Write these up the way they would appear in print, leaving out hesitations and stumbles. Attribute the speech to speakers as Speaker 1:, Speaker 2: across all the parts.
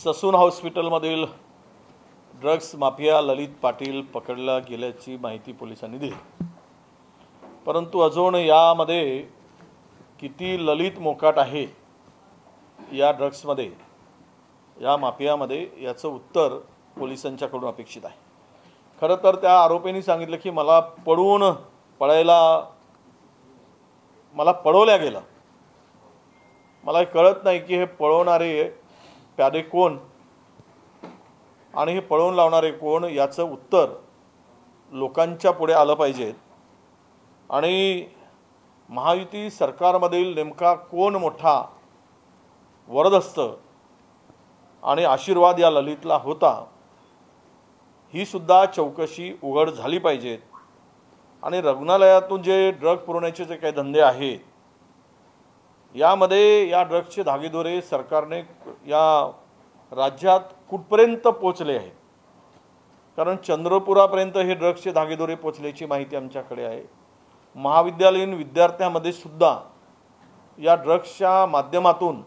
Speaker 1: Sassoon हॉस्पिटलमधील drugs mafia ललित पाटील पकडला गेल्याची माहिती पोलिसांनी दिली। परंतु अजून यामध्ये किती ललित मोकाट आहे या ड्रग्समध्ये, या माफियामध्ये, याचं उत्तर पोलिसांच्याकडून अपेक्षित आहे। खरं तर त्या आरोपींनी सांगितलं की मला पळवल्या गेलं, मला कळत नाही की हे पळवणारे प्यादे कोण आणि हे पळवून लावणारे कोण, याचं उत्तर लोकांच्या पुढे आलं पाहिजे। आणि महायुती सरकारमधील नेमका कोण मोठा वरदहस्त आणि आशीर्वाद या ललितला होता, ही सुद्धा चौकशी उघड झाली पाहिजे। आणि रुग्णालयातून जे ड्रग पुरवण्याचे जे काही धंदे आहेत, यामध्ये या ड्रग्सचे धागेदोरे सरकारने या राज्यात कुठपर्यंत पोहोचले आहे, कारण चंद्रपुरापर्यंत हे ड्रग्सचे धागेदोरे पोहोचल्याची माहिती आमच्याकडे आहे। महाविद्यालयीन विद्यार्थ्यांमध्ये सुद्धा या ड्रग्सच्या माध्यमातून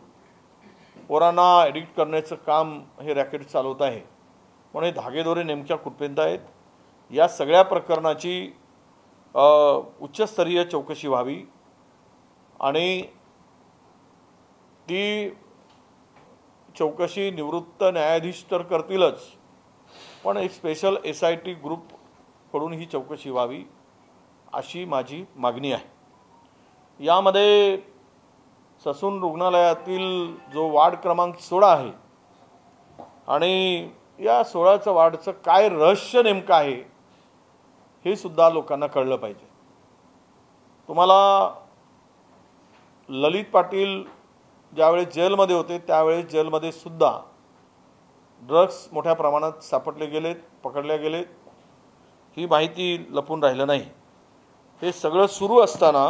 Speaker 1: पोरांना एडिक्ट करण्याचं काम हे रॅकेट चालवत आहे। म्हणून हे धागेदोरे नेमक्या कुठपर्यंत आहेत, या सगळ्या प्रकरणाची उच्चस्तरीय चौकशी व्हावी आणि ती चौकशी निवृत्त न्यायाधीश तर करतीलच, पण एक स्पेशल SIT ग्रुपकडून ही चौकशी व्हावी अशी माझी मागणी आहे। यामध्ये ससून रुग्णालयातील जो वार्ड क्रमांक 16 आहे आणि या 16च्या वार्डचं काय रहस्य नेमकं आहे हे सुद्धा लोकांना कळलं पाहिजे। तुम्हाला ललित पाटील ज्यावेळेस जेलमध्ये होते त्यावेळेस जेलमध्ये सुद्धा ड्रग्स मोठ्या प्रमाणात सापडले गेलेत, पकडले गेलेत, ही माहिती लपून राहिलं नाही। हे सगळं सुरू असताना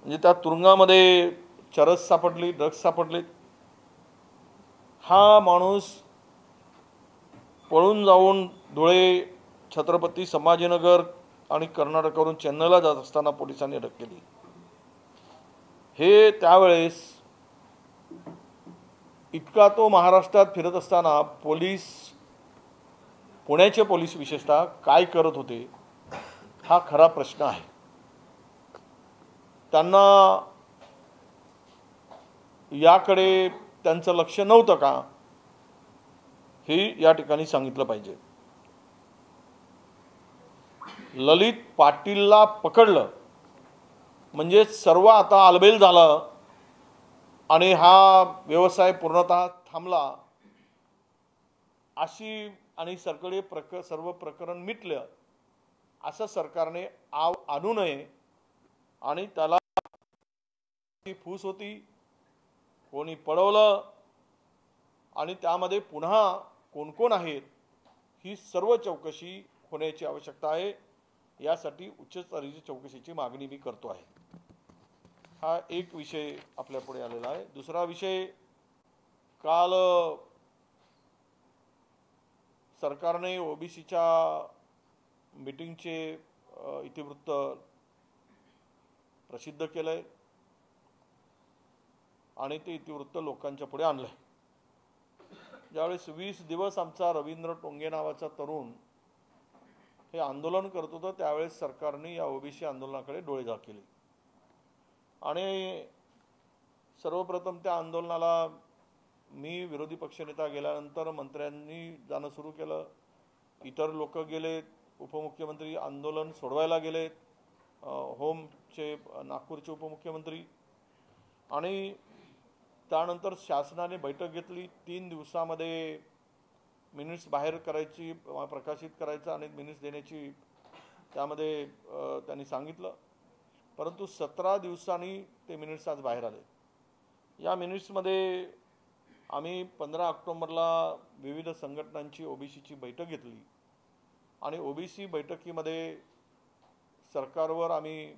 Speaker 1: म्हणजे त्या तुरुंगामध्ये चरस सापडली, ड्रग्स सापडलेत, हा माणूस पळून जाऊन धुळे, छत्रपती संभाजीनगर आणि कर्नाटकवरून चेन्नईला जात असताना पोलिसांनी अटक केली। हे त्यावेळेस इतका तो महाराष्ट्रात फिरत असताना पोलीस, पुण्याचे पोलीस विशेषतः काय करत होते हा खरा प्रश्न आहे। त्यांना याकडे त्यांचं लक्ष नव्हतं का, हे या ठिकाणी सांगितलं पाहिजे। ललित पाटीलला पकडलं म्हणजे सर्व आता आलबेल झालं आणि हा व्यवसाय पूर्णतः थांबला अशी आणि सर्व प्रकरण मिटलं असं सरकारने आणू नये। आणि त्याला फूस होती, कोणी पळवलं आणि त्यामध्ये पुन्हा कोण कोण आहेत ही सर्व चौकशी होण्याची आवश्यकता आहे। यासाठी उच्चस्तरीय चौकशीची मागणी मी करतो आहे। हा एक विषय आपल्या पुढे आलेला आहे। दुसरा विषय, काल सरकारने OBCच्या मीटिंगचे इतिवृत्त प्रसिद्ध केलंय आणि ते इतिवृत्त लोकांच्या पुढे आणलंय। ज्यावेळेस 20 दिवस आमचा रवींद्र टोंगे नावाचा तरुण हे आंदोलन करत होतं, त्यावेळेस सरकारने या OBC आंदोलनाकडे डोळे झाकले आणि सर्वप्रथम त्या आंदोलनाला मी विरोधी पक्षनेता गेल्यानंतर मंत्र्यांनी जाणं सुरू केलं, इतर लोक गेलेत, उपमुख्यमंत्री आंदोलन सोडवायला गेलेत, होमचे नागपूरचे उपमुख्यमंत्री, आणि त्यानंतर शासनाने बैठक घेतली। 3 दिवसामध्ये मिनिट्स बाहेर करायची, प्रकाशित करायचं आणि मिनिट्स देण्याची त्यामध्ये त्यांनी सांगितलं। परंतु 17 दिवसांनी ते मिनिट्स आज बाहेर आले। या मिनिट्समध्ये आम्ही 15 ऑक्टोबरला विविध संघटनांची OBCची बैठक घेतली आणि OBC बैठकीमध्ये सरकारवर आम्ही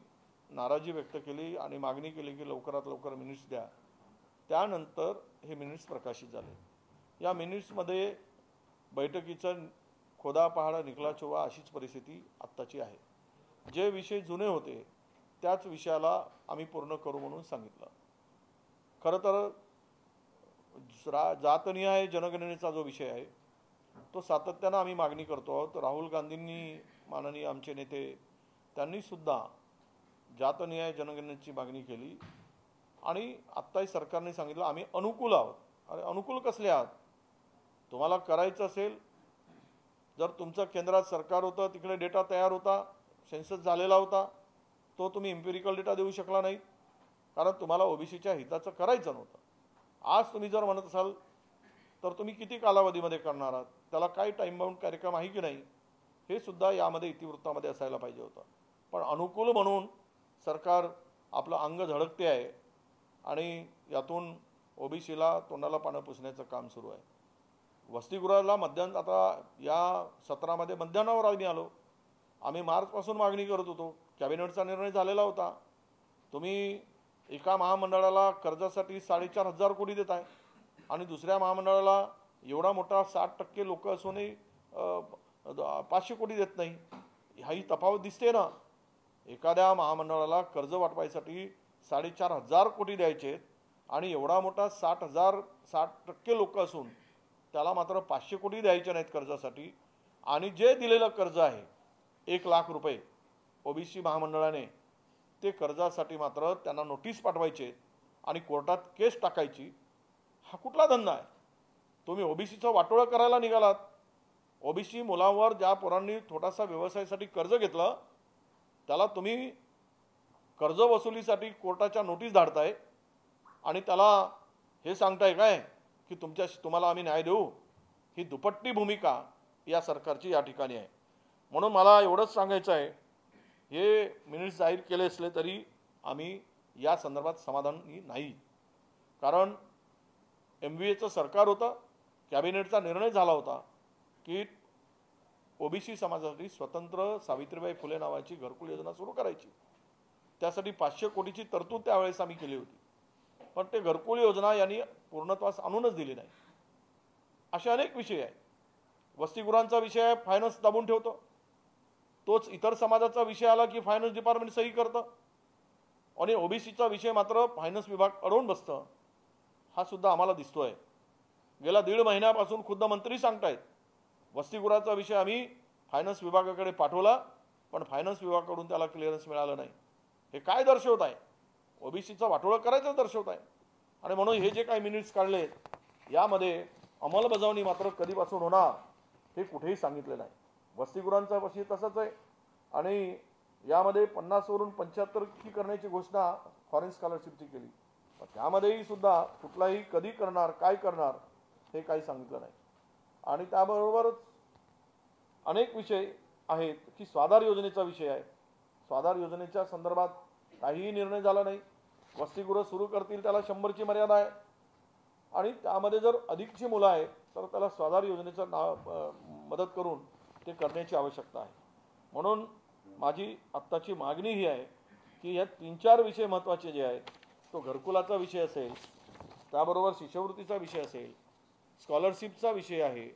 Speaker 1: नाराजी व्यक्त केली आणि मागणी केली की लवकरात लवकर मिनिट्स द्या। त्यानंतर हे मिनिट्स प्रकाशित झाले। या मिनिट्समध्ये बैठकीचं खोदा पहाडा निकला चोवा अशीच परिस्थिती आत्ताची आहे। जे विषय जुने होते त्याच विषयाला आम्ही पूर्ण करू म्हणून सांगितलं। खरं तर जातनिहाय जनगणनेचा जो विषय आहे तो सातत्यानं आम्ही मागणी करतो आहोत. राहुल गांधींनी, माननीय आमचे नेते, त्यांनी सुद्धा जातनिहाय जनगणनेची मागणी केली आणि आत्ताही सरकारने सांगितलं आम्ही अनुकूल आहोत. अरे अनुकूल कसले आहात? तुम्हाला करायचं असेल, जर तुमचं केंद्रात सरकार होतं, तिकडे डेटा तयार होता, सेन्सस झालेला होता, तो तुम्ही इम्पेरिकल डेटा देऊ शकला नाही कारण तुम्हाला ओबीसीच्या हिताचं करायचं नव्हतं. आज तुम्ही जर म्हणत असाल तर तुम्ही किती कालावधीमध्ये करणार आहात, त्याला काही टाईम बाउंड कार्यक्रम आहे की नाही, हे सुद्धा यामध्ये इतिवृत्तामध्ये असायला पाहिजे होतं. पण अनुकूल म्हणून सरकार आपलं अंग झळकते आहे आणि यातून ओबीसीला तोंडाला पानं पुसण्याचं काम सुरू आहे. वसतिगृहाला मध्यान, आता या सत्रामध्ये मध्यानावर आम्ही आलो. आम्ही मार्चपासून मागणी करत होतो, कॅबिनेटचा निर्णय झालेला होता. तुम्ही एका महामंडळाला कर्जासाठी 4,500 कोटी देत आहे आणि दुसऱ्या महामंडळाला एवढा मोठा 60% लोक असूनही 500 कोटी देत नाही. हाही तफावत दिसते ना. एखाद्या महामंडळाला कर्ज वाटपायसाठी 4,500 कोटी द्यायचे आणि एवढा मोठा 60% लोक असून त्याला मात्र 500 कोटी द्यायचे नाहीत कर्जासाठी. आणि जे दिलेलं कर्ज आहे 1 लाख रुपये ओबीसी महामंडळाने, ते कर्जासाठी मात्र त्यांना नोटीस पाठवायचे आणि कोर्टात केस टाकायची. हा कुठला धंदा आहे? तुम्ही ओबीसीचं वाटोळं करायला निघालात. ओबीसी मुलांवर ज्या पोरांनी थोडासा व्यवसायासाठी कर्ज घेतलं त्याला तुम्ही कर्ज वसुलीसाठी कोर्टाच्या नोटीस धाडताय आणि त्याला हे सांगताय काय की तुम्हाला आम्ही न्याय देऊ. ही दुपट्टी भूमिका या सरकारची या ठिकाणी आहे. म्हणून मला एवढंच सांगायचं आहे, हे मिनिट्स जाहीर केले असले तरी आम्ही या संदर्भात समाधानी नाही. कारण MVAचं सरकार होतं, कॅबिनेटचा निर्णय झाला होता की ओबीसी समाजासाठी स्वतंत्र सावित्रीबाई फुले नावाची घरकुल योजना सुरू करायची. त्यासाठी 500 कोटीची तरतूद त्यावेळेस आम्ही केली होती. पण ते घरकुल योजना यांनी पूर्णत्वास आणूनच दिली नाही. असे अनेक विषय आहेत. वसतिगृहांचा विषय आहे, फायनान्स दाबून ठेवतो. तोच इतर समाजाचा विषय आला की फायनान्स डिपार्टमेंट सही करतं आणि ओबीसीचा विषय मात्र फायनान्स विभाग अडवून बसतं. हा सुद्धा आम्हाला दिसतोय. गेल्या 1.5 महिन्यापासून खुद्द मंत्री सांगतायत वसतिगृहाचा विषय आम्ही फायनान्स विभागाकडे पाठवला पण फायनान्स विभागाकडून त्याला क्लिअरन्स मिळालं नाही. हे काय दर्शवत आहे? ओबीसीचा वाटोळं करायचं दर्शवत आहे. आणि म्हणून हे जे काही मिनिट्स काढले यामध्ये अंमलबजावणी मात्र कधीपासून होणार हे कुठेही सांगितलं नाही. वसतिगृहांचा विषय तसाच आहे आणि यामध्ये 50 वरून 75 करण्याची घोषणा फॉरेन स्कॉलरशिपची केली. पण त्यामध्येही सुद्धा कुठलाही कधी करणार, काय करणार हे काही सांगितलं नाही. आणि त्याबरोबरच अनेक विषय आहेत की स्वाधार योजनेचा विषय आहे. स्वाधार योजनेच्या संदर्भात काहीही निर्णय झाला नाही. वसतिगृह सुरू करतील त्याला 100ची मर्यादा आहे आणि त्यामध्ये जर अधिकची मुलं आहेत तर त्याला स्वाधार योजनेचं मदत करून ते करण्याची आवश्यकता आहे. म्हणून माझी आत्ताची मागणी ही आहे की या 3-4 विषय महत्त्वाचे जे आहेत, तो घरकुलाचा विषय असेल, त्याबरोबर शिष्यवृत्तीचा विषय असेल, स्कॉलरशिपचा विषय आहे,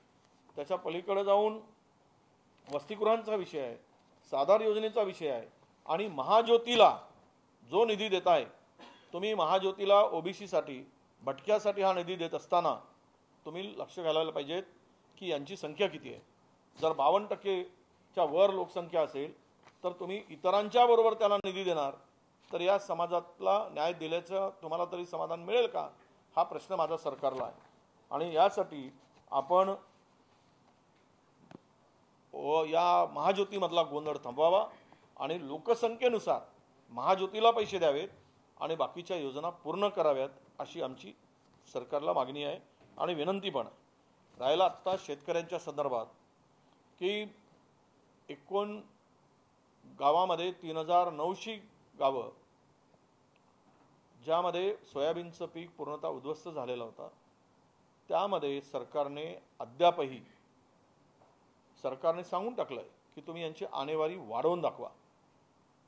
Speaker 1: त्याच्या पलीकडे जाऊन वसतिगृहांचा विषय आहे, स्वाधार योजनेचा विषय आहे आणि महाज्योतीला जो निधी देत आहे, तुम्ही महाज्योतीला ओबीसीसाठी भटक्यासाठी हा निधी देत असताना तुम्ही लक्ष घालायला पाहिजेत की यांची संख्या किती आहे. जर 52%च्या वर लोकसंख्या असेल तर तुम्ही इतरांच्या बरोबर त्याला निधी देणार तर या समाजातला न्याय दिल्याचं तुम्हाला तरी समाधान मिळेल का, हा प्रश्न माझा सरकारला आहे. आणि यासाठी आपण या महाज्योतीमधला गोंधळ थांबवावा आणि लोकसंख्येनुसार महाज्योतीला पैसे द्यावेत आणि बाकीच्या योजना पूर्ण कराव्यात अशी आमची सरकारला मागणी आहे आणि विनंती पण आहे. राहिला आत्ता शेतकऱ्यांच्या संदर्भात की एकूण गावामध्ये 3,900 गावं ज्यामध्ये सोयाबीनचं पीक पूर्णतः उद्ध्वस्त झालेलं होतं, त्यामध्ये सरकारने सांगून टाकलंय की तुम्ही यांची आणेवारी वाढवून दाखवा.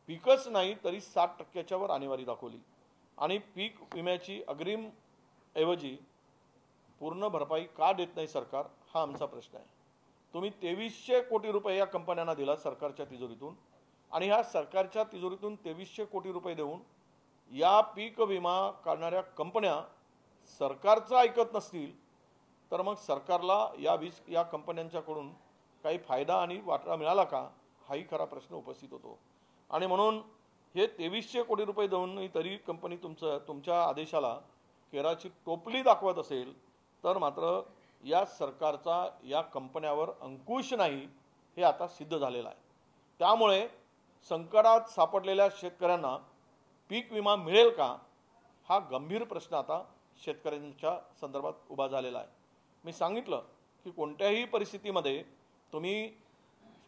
Speaker 1: पीकच नाही तरी 60%च्या वर आणेवारी दाखवली आणि पीक विम्याची अग्रिम ऐवजी पूर्ण भरपाई का देत नाही सरकार, हा आमचा प्रश्न आहे. तुम्ही 2300 कोटी रुपये या कंपन्यांना दिला सरकारच्या तिजोरीतून आणि ह्या सरकारच्या तिजोरीतून 2300 कोटी रुपये देऊन या पीक विमा काढणाऱ्या कंपन्या सरकारचं ऐकत नसतील तर मग सरकारला या कंपन्यांच्याकडून काही फायदा आणि वाटा मिळाला का, हाही खरा प्रश्न उपस्थित होतो. आणि म्हणून हे 2300 कोटी रुपये देऊनही तरी कंपनी तुमच्या आदेशाला केराची टोपली दाखवत असेल तर मात्र या सरकारचा या कंपन्यावर अंकुश नाही हे आता सिद्ध झालेलं आहे. त्यामुळे संकटात सापडलेल्या शेतकऱ्यांना पीक विमा मिळेल का, हा गंभीर प्रश्न आता शेतकऱ्यांच्या संदर्भात उभा झालेला आहे. मी सांगितलं की कोणत्याही परिस्थितीमध्ये तुम्ही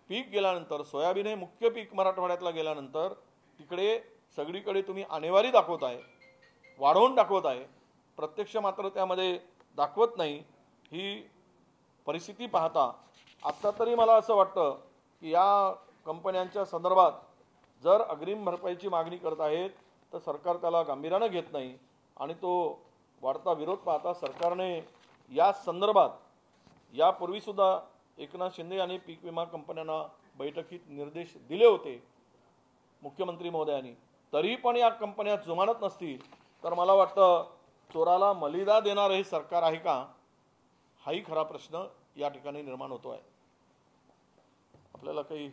Speaker 1: पीक गेल्यानंतर, सोयाबीन हे मुख्य पीक मराठवाड्यातला गेल्यानंतर तिकडे सगळीकडे तुम्ही आणेवारी दाखवत आहे, वाढवून दाखवत आहे, प्रत्यक्ष मात्र त्यामध्ये दाखवत नाही. ही परिस्थिती पाहता आत्ता तरी मला असं वाटतं की या कंपन्यांच्या संदर्भात जर अग्रिम भरपाईची मागणी करत आहेत तर सरकार त्याला गांभीर्यानं घेत नाही. आणि तो वाढता विरोध पाहता सरकारने या संदर्भात यापूर्वीसुद्धा एकनाथ शिंदे यांनी पीक विमा कंपन्यांना बैठकीत निर्देश दिले होते मुख्यमंत्री महोदयांनी, तरी पण या कंपन्या जुमानत नसतील तर मला वाटतं चोराला मलिदा देणारं हे सरकार आहे का, हाही खरा प्रश्न या ठिकाणी निर्माण होतो आहे. आपल्याला काही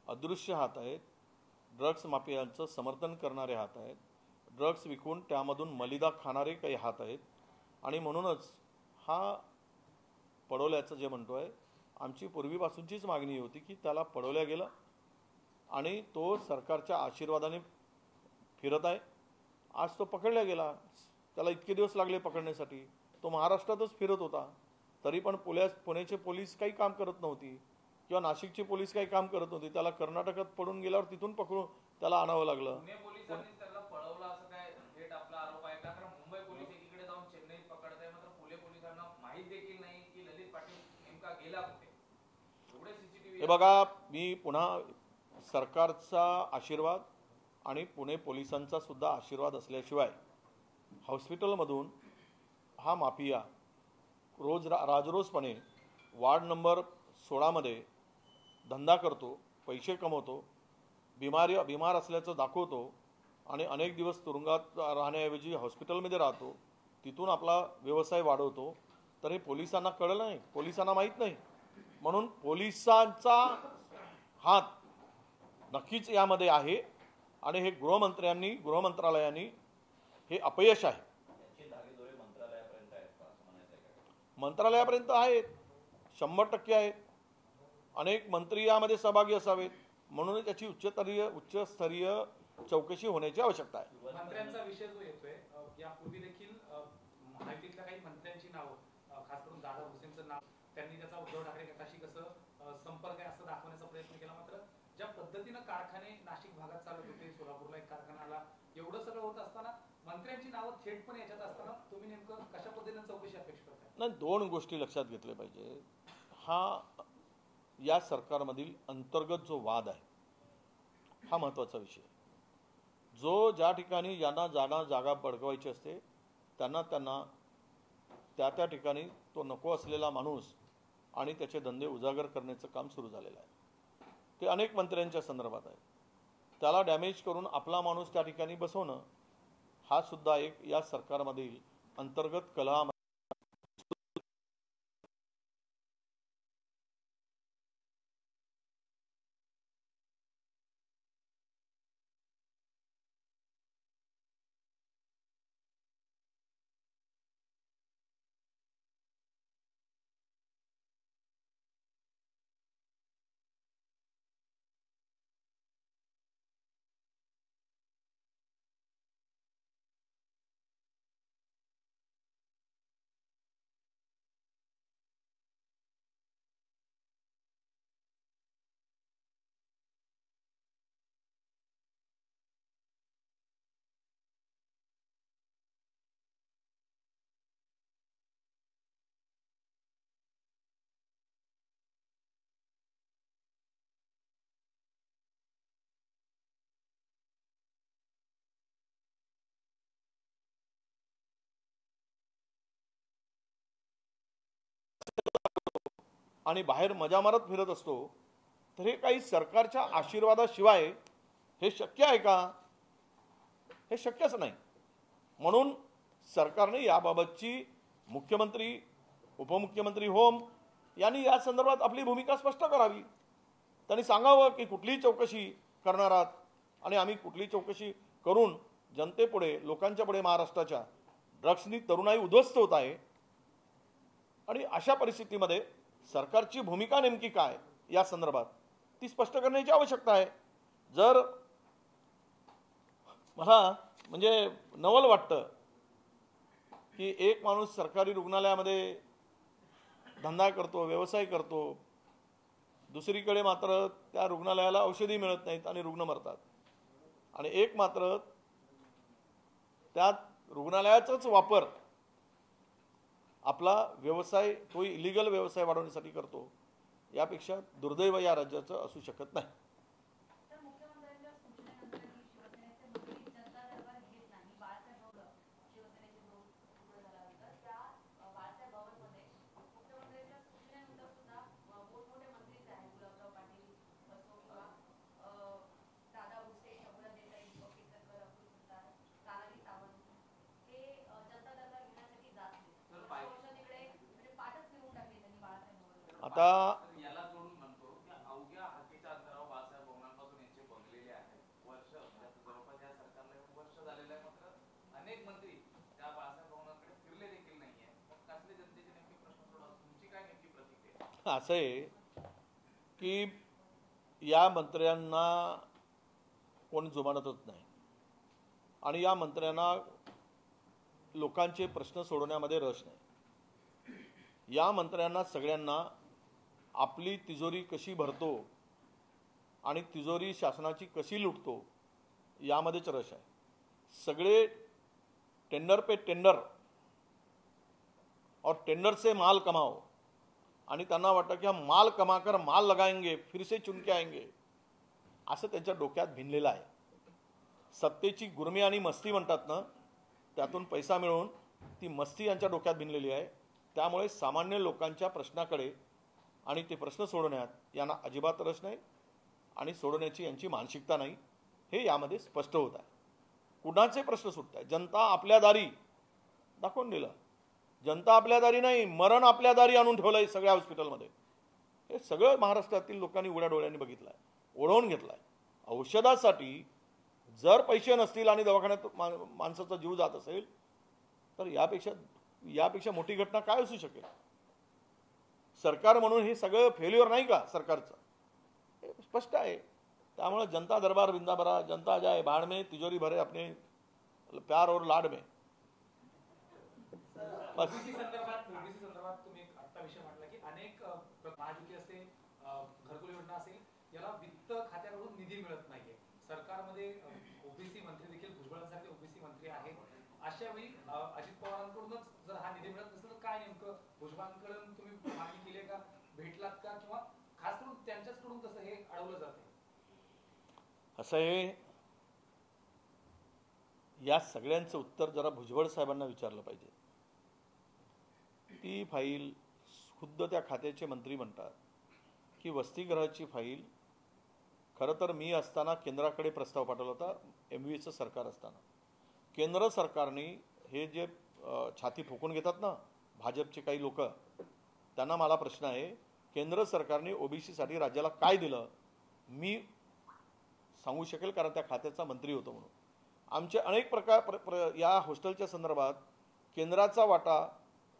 Speaker 1: अदृश्य हात आहेत, ड्रग्स माफियांचं समर्थन करणारे हात आहेत, ड्रग्स विकून त्यामधून मलिदा खाणारे काही हात आहेत. आणि म्हणूनच हा पडवल्याचं जे म्हणतोय, आमची पूर्वीपासूनचीच मागणी होती की त्याला पडवल्या गेलं आणि तो सरकारच्या आशीर्वादाने फिरत आहे. आज तो पकडला गेला, त्याला इतके दिवस लागले पकडण्यासाठी. तो महाराष्ट्रातच फिरत होता, तरी पण पुण्याचे पोलीस काही काम करत नव्हती किंवा नाशिकचे पोलीस काही काम करत नव्हते. त्याला कर्नाटकात पडून गेल्यावर तिथून पकडून त्याला आणावं लागलं. हे बघा, मी पुन्हा सरकारचा आशीर्वाद आणि पुणे पोलिसांचा सुद्धा आशीर्वाद असल्याशिवाय हॉस्पिटलमधून हा माफिया राजरोसपणे वार्ड नंबर 16 मध्ये धंदा करतो, पैसे कमवतो, बिमार असल्याचं दाखवतो आणि अनेक दिवस तुरुंगात राहण्याऐवजी हॉस्पिटलमध्ये राहतो, तिथून आपला व्यवसाय वाढवतो. तर हे पोलिसांना कळलं नाही, पोलिसांना माहीत नाही. म्हणून पोलिसांचा हात नक्कीच यामध्ये आहे आणि हे गृहमंत्रालयाने हे अपयश आहे. मंत्रालयापर्यंत आहेत, 100% आहेत. अनेक मंत्री यामध्ये सहभागी असावेत, म्हणून त्याची उच्चस्तरीय चौकशी होण्याची आवश्यकता आहे.
Speaker 2: मंत्र्यांचा विषय जो येतोय, यापूर्वी देखील महायुतीतल्या काही मंत्र्यांची नावं, खास करून दादा भुसेंचं नाव, त्यांनी त्याचा उद्धव ठाकरे गटाशी कसं संपर्क आहे असं दाखवण्याचा प्रयत्न केला. मात्र ज्या पद्धतीनं कारखाने नाशिक भागात चालत होते, सोलापूरला एक कारखाना आला, एवढं सगळं होत असताना मंत्र्यांची नावं थेटपणे याच्यात असताना तुम्ही नेमकं कशा पद्धतीने चौकशी अपेक्षा करताय?
Speaker 1: नाही, 2 गोष्टी लक्षात घेतल्या पाहिजे. हा या सरकारमधील अंतर्गत जो वाद आहे हा महत्त्वाचा विषय. जो ज्या ठिकाणी ज्यांना जागा बळकवायची असते त्यांना त्या ठिकाणी तो नको असलेला माणूस आणि त्याचे धंदे उजागर करण्याचं काम सुरू झालेलं आहे. ते अनेक मंत्र्यांच्या संदर्भात आहे. त्याला डॅमेज करून आपला माणूस त्या ठिकाणी बसवणं हा सुद्धा एक या सरकारमधील अंतर्गत कलह आणि बाहेर मजा मारत फिरत असतो, तर हे काही सरकारच्या आशीर्वादाशिवाय हे शक्य आहे का? हे शक्यच नाही. म्हणून सरकारने याबाबतची मुख्यमंत्री, उपमुख्यमंत्री होम यांनी या संदर्भात आपली भूमिका स्पष्ट करावी. त्यांनी सांगावं की कुठलीही चौकशी करणार आहात आणि आम्ही कुठली चौकशी करून जनतेपुढे, लोकांच्या पुढे महाराष्ट्राच्या ड्रग्सनी तरुणाई उद्ध्वस्त होत आहे आणि अशा परिस्थितीमध्ये सरकारची भूमिका नेमकी काय या संदर्भात ती स्पष्ट करण्याची आवश्यकता आहे. जर मला म्हणजे नवल वाटतं की एक माणूस सरकारी रुग्णालयामध्ये धंदा करतो, व्यवसाय करतो, दुसरीकडे मात्र त्या रुग्णालयाला औषधी मिळत नाहीत आणि रुग्ण मरतात, आणि एक मात्र त्या रुग्णालयाचाच वापर आपला व्यवसाय, तो इलिगल व्यवसाय वाढवण्यासाठी करतो. यापेक्षा दुर्दैव या राज्याचं असू शकत नाही. आता
Speaker 3: याला जोडून म्हणतो की अवघ्या हाकेच्या अंतरावर बाळासाहेब भवनांपासून यांचे बंगलेले आहेत. वर्ष जवळपास या सरकारला वर्ष झालेलं आहे, मात्र अनेक मंत्री त्या बाळासाहेब भवनांकडे फिरले देखील नाहीये. मग कसले जनतेचे नेमके प्रश्न सोडवा, तुमची काय नेमकी प्रतिक्रिया?
Speaker 1: असं आहे की या मंत्र्यांना कोण जुमानतच नाही आणि या मंत्र्यांना लोकांचे प्रश्न सोडवण्यामध्ये रस नाही. या मंत्र्यांना सगळ्यांना आपली तिजोरी कशी भरतो आणि तिजोरी शासनाची कशी लुटतो यामध्येच रस आहे. सगळे टेंडर पे टेंडर और टेंडर से माल कमाओ, आणि त्यांना वाटतं की हम माल कमाकर माल लगाएंगे, फिर से चुन के आएंगे, असं त्यांच्या डोक्यात भिनलेलं आहे. सत्तेची गुरमी आणि मस्ती म्हणतात ना, त्यातून पैसा मिळवून ती मस्ती यांच्या डोक्यात भिनलेली आहे. त्यामुळे सामान्य लोकांच्या प्रश्नाकडे आणि ते प्रश्न सोडवण्यात यांना अजिबात रस नाही आणि सोडवण्याची यांची मानसिकता नाही, हे यामध्ये स्पष्ट होत आहे. कुणाचे प्रश्न सुटत आहे? जनता आपल्या दारी दाखवून दिलं. जनता आपल्या दारी नाही, मरण आपल्या दारी आणून ठेवलं आहे सगळ्या हॉस्पिटलमध्ये. हे सगळं महाराष्ट्रातील लोकांनी उघड्या डोळ्यांनी बघितलं आहे, ओढवून घेतलं आहे. औषधासाठी जर पैसे नसतील आणि दवाखान्यात माणसाचा जीव जात असेल तर यापेक्षा मोठी घटना काय असू शकेल? सरकार म्हणून हे सगळं फेल्युअर नाही का सरकारचं? हे स्पष्ट आहे. त्यामुळे जनता दरबार बिंदा भरा, जनता जाए बाढ़ में, तिजोरी भरे अपने प्यार और लाड में. बस.
Speaker 2: ओबीसी संदर्भात तुम्ही आता विषय मांडला की अनेक महायुती असते, घरकुल योजना असेल, याला वित्त खात्याकडून निधी मिळत नाहीये. सरकारमध्ये ओबीसी मंत्री देखील भुजबळांसारखे ओबीसी मंत्री आहेत. अशा वेळी अजित पवारांकडूनच जर हा निधी मिळत नसेल तर काय नेमकं भुजबळांकडून तुम्ही मागणी केली का, भेटलात का, किंवा खास करून त्यांच्याचकडून कसं हे अडवलं जाते?
Speaker 1: असं आहे, या सगळ्यांचं उत्तर जरा भुजबळ साहेबांना विचारलं पाहिजे. ती फाईल खुद्द त्या खात्याचे मंत्री म्हणतात की वसतिगृहाची फाईल खरं तर मी असताना केंद्राकडे प्रस्ताव पाठवला होता. MVचं सरकार असताना केंद्र सरकारने हे जे छाती ठोकून घेतात ना भाजपचे काही लोक, त्यांना मला प्रश्न आहे, केंद्र सरकारने ओबीसीसाठी राज्याला काय दिलं? मी सांगू शकेल कारण त्या खात्याचा मंत्री होतो म्हणून. आमचे अनेक प्रकार या हॉस्टेलच्या संदर्भात केंद्राचा वाटा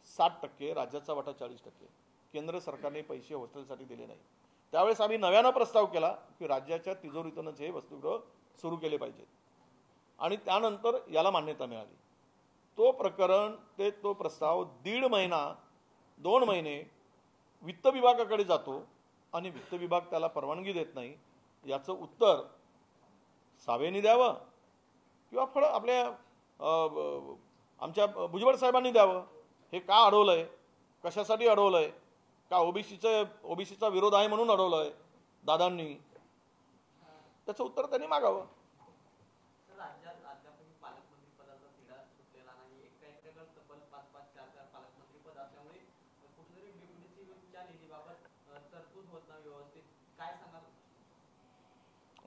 Speaker 1: 60%, राज्याचा वाटा 40%. केंद्र सरकारने पैसे हॉस्टेलसाठी दिले नाही. त्यावेळेस आम्ही नव्यानं प्रस्ताव केला की राज्याच्या तिजोरीतूनच हे वसतिगृह सुरू केले पाहिजेत आणि त्यानंतर याला मान्यता मिळाली. तो प्रस्ताव 1.5 महिना 2 महिने वित्त विभागाकडे जातो आणि वित्त विभाग त्याला परवानगी देत नाही. याचं उत्तर सावेनी द्यावं किंवा आमच्या भुजबळ साहेबांनी द्यावं. हे का अडवलंय, कशासाठी अडवलंय, का ओबीसीचा विरोध आहे म्हणून अडवलंय दादांनी, त्याचं उत्तर त्यांनी मागावं.
Speaker 3: राज्यात अद्यापही पालकमंत्री पदाचा तिढा सुटलेला नाही. एका तब्बल 5-5, 4-4 पालकमंत्री पद असल्यामुळे कुठेतरी डेप्युटीच्या निधीबाबत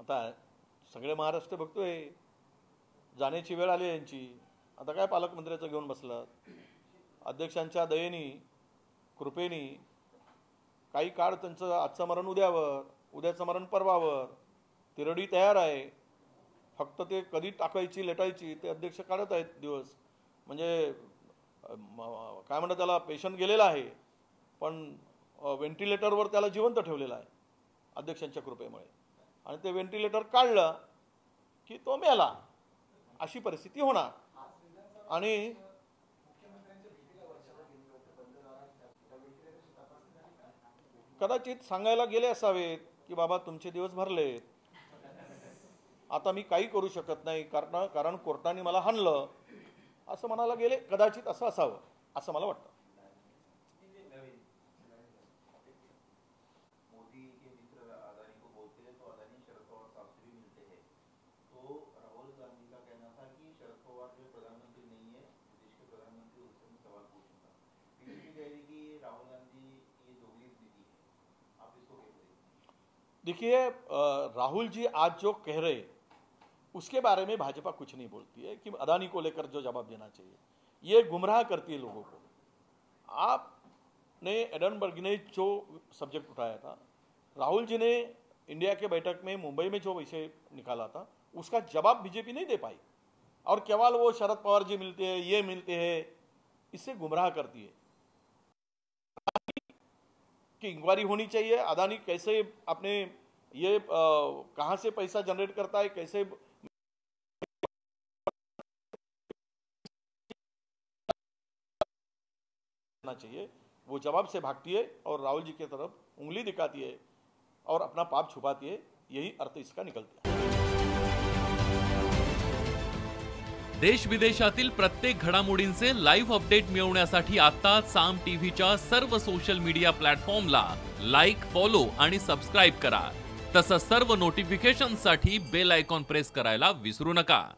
Speaker 1: आता सगळे महाराष्ट्र बघतोय, जाण्याची वेळ आली यांची. आता काय पालकमंत्र्याचं घेऊन बसलात. अध्यक्षांच्या दयेनी, कृपेनी काही काळ त्यांचं आजचं मरण उद्यावर, उद्याचं मरण परवावर. तिरडी तयार आहे, फक्त ते कधी टाकायची लेटायची ते अध्यक्ष काढत आहेत दिवस. म्हणजे काय म्हणतात त्याला, पेशंट गेलेला आहे पण व्हेंटिलेटरवर त्याला जिवंत ठेवलेला आहे अध्यक्षांच्या कृपेमुळे. आणि ते व्हेंटिलेटर काढलं की तो मेला, अशी परिस्थिती होणार. आणि कदाचित सांगायला गेले असावेत की बाबा तुमचे दिवस भरले, आता मी काही करू शकत नाही कारण कोर्टाने मला हाणलं, असं म्हणायला गेले. कदाचित असं असावं असं मला वाटतं.
Speaker 4: मोदी के मित्र अदानी को बोलते हैं तो अदानी शरद पवार साहब से भी मिलते हैं. तो राहुल गांधी का कहना था कि शरद पवार जो प्रधानमंत्री नहीं है, देश के प्रधानमंत्री, उससे मैं सवाल पूछूंगा. बीजेपी कह रही कि राहुल गांधी ये दोगली नीति है, आप इसको कैसे देखते हैं?
Speaker 1: देखिए, राहुल जी आज जो कह रहे उसके बारे में भाजपा कुछ नहीं बोलती है कि अदानी को लेकर जो जवाब देना चाहिए. ये गुमराह करती है लोगों को. आपने एडनबर्ग ने जो सब्जेक्ट उठाया था, राहुल जी ने इंडिया के बैठक में मुंबई में जो विषय निकाला था उसका जवाब बीजेपी नहीं दे पाई. और केवल वो शरद पवार जी मिलते हैं, ये मिलते हैं, इससे गुमराह करती है. कि इंक्वायरी होनी चाहिए, अदानी कैसे अपने ये कहां से पैसा जनरेट करता है, कैसे चाहिए, वो जवाब से भागती है और राहुल जी की तरफ उंगली दिखाती है और अपना पाप छुपाती है. यही अर्थ इसका निकलता है.
Speaker 5: देश विदेशातील प्रत्येक घडामोडींचे लाईव्ह अपडेट मिळवण्यासाठी आता साम टीव्हीच्या सर्व सोशल मीडिया प्लॅटफॉर्मला लाईक, फॉलो आणि सबस्क्राईब करा. तसंच सर्व नोटिफिकेशनसाठी बेल आयकॉन प्रेस करायला विसरू नका.